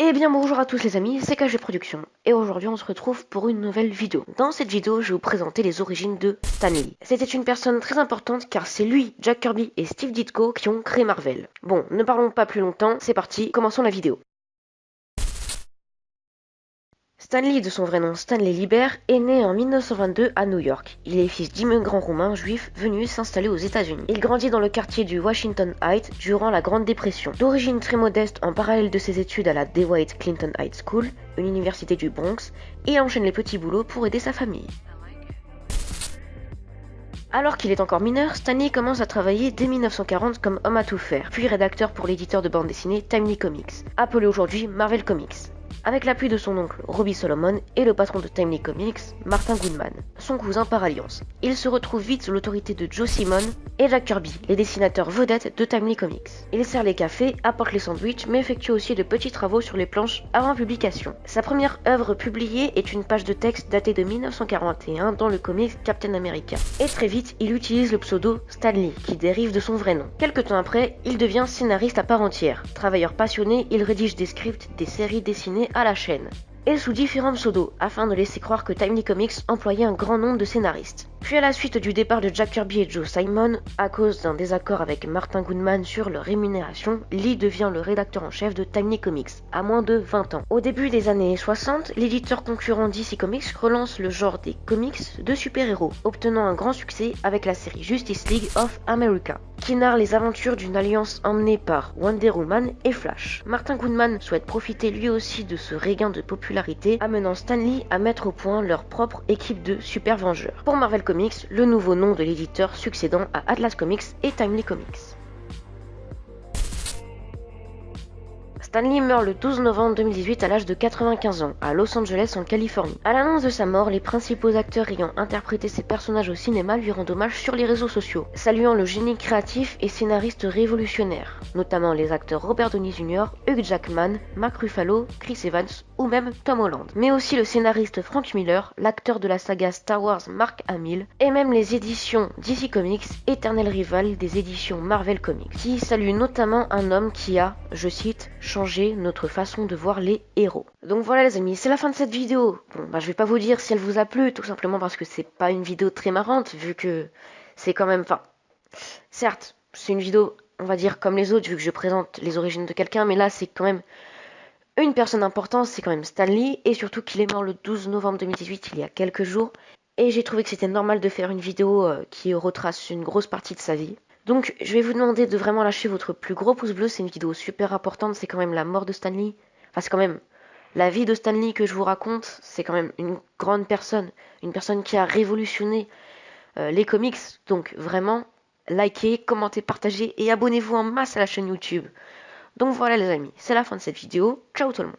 Eh bien bonjour à tous les amis, c'est KG Productions et aujourd'hui on se retrouve pour une nouvelle vidéo. Dans cette vidéo je vais vous présenter les origines de Stan Lee. C'était une personne très importante car c'est lui, Jack Kirby et Steve Ditko qui ont créé Marvel. Bon, ne parlons pas plus longtemps, c'est parti, commençons la vidéo. Stan Lee, de son vrai nom Stanley Lieber, est né en 1922 à New York. Il est fils d'immigrants roumains juifs venus s'installer aux États-Unis. Il grandit dans le quartier du Washington Heights durant la Grande Dépression. D'origine très modeste, en parallèle de ses études à la DeWitt Clinton High School, une université du Bronx, il enchaîne les petits boulots pour aider sa famille. Alors qu'il est encore mineur, Stanley commence à travailler dès 1940 comme homme à tout faire, puis rédacteur pour l'éditeur de bande dessinée Timely Comics, appelé aujourd'hui Marvel Comics, avec l'appui de son oncle Robbie Solomon et le patron de Timely Comics, Martin Goodman, son cousin par alliance. Il se retrouve vite sous l'autorité de Joe Simon et Jack Kirby, les dessinateurs vedettes de Timely Comics. Il sert les cafés, apporte les sandwichs, mais effectue aussi de petits travaux sur les planches avant publication. Sa première œuvre publiée est une page de texte datée de 1941 dans le comics Captain America. Et très vite, il utilise le pseudo Stan Lee, qui dérive de son vrai nom. Quelque temps après, il devient scénariste à part entière. Travailleur passionné, il rédige des scripts, des séries dessinées à la chaîne, et sous différents pseudos, afin de laisser croire que Timely Comics employait un grand nombre de scénaristes. Puis à la suite du départ de Jack Kirby et Joe Simon, à cause d'un désaccord avec Martin Goodman sur leur rémunération, Lee devient le rédacteur en chef de Timely Comics, à moins de 20 ans. Au début des années 60, l'éditeur concurrent DC Comics relance le genre des comics de super-héros, obtenant un grand succès avec la série Justice League of America, qui narre les aventures d'une alliance emmenée par Wonder Woman et Flash. Martin Goodman souhaite profiter lui aussi de ce regain de popularité, amenant Stan Lee à mettre au point leur propre équipe de super vengeurs. Pour Marvel Comics, le nouveau nom de l'éditeur succédant à Atlas Comics et Timely Comics. Stan Lee meurt le 12 novembre 2018 à l'âge de 95 ans, à Los Angeles en Californie. À l'annonce de sa mort, les principaux acteurs ayant interprété ses personnages au cinéma lui rendent hommage sur les réseaux sociaux, saluant le génie créatif et scénariste révolutionnaire, notamment les acteurs Robert Downey Jr., Hugh Jackman, Mark Ruffalo, Chris Evans ou même Tom Holland, mais aussi le scénariste Frank Miller, l'acteur de la saga Star Wars Mark Hamill, et même les éditions DC Comics, éternel rival des éditions Marvel Comics, qui saluent notamment un homme qui a, je cite, changer notre façon de voir les héros. Donc voilà les amis, c'est la fin de cette vidéo. Bon je vais pas vous dire si elle vous a plu, tout simplement parce que c'est pas une vidéo très marrante, vu que c'est quand même, certes, c'est une vidéo, on va dire comme les autres, vu que je présente les origines de quelqu'un, mais là c'est quand même une personne importante, c'est quand même Stan Lee, et surtout qu'il est mort le 12 novembre 2018, il y a quelques jours, et j'ai trouvé que c'était normal de faire une vidéo qui retrace une grosse partie de sa vie. Donc je vais vous demander de vraiment lâcher votre plus gros pouce bleu, c'est une vidéo super importante, c'est quand même la mort de Stan Lee, c'est quand même la vie de Stan Lee que je vous raconte, c'est quand même une grande personne, une personne qui a révolutionné les comics, donc vraiment, likez, commentez, partagez et abonnez-vous en masse à la chaîne YouTube. Donc voilà les amis, c'est la fin de cette vidéo, ciao tout le monde.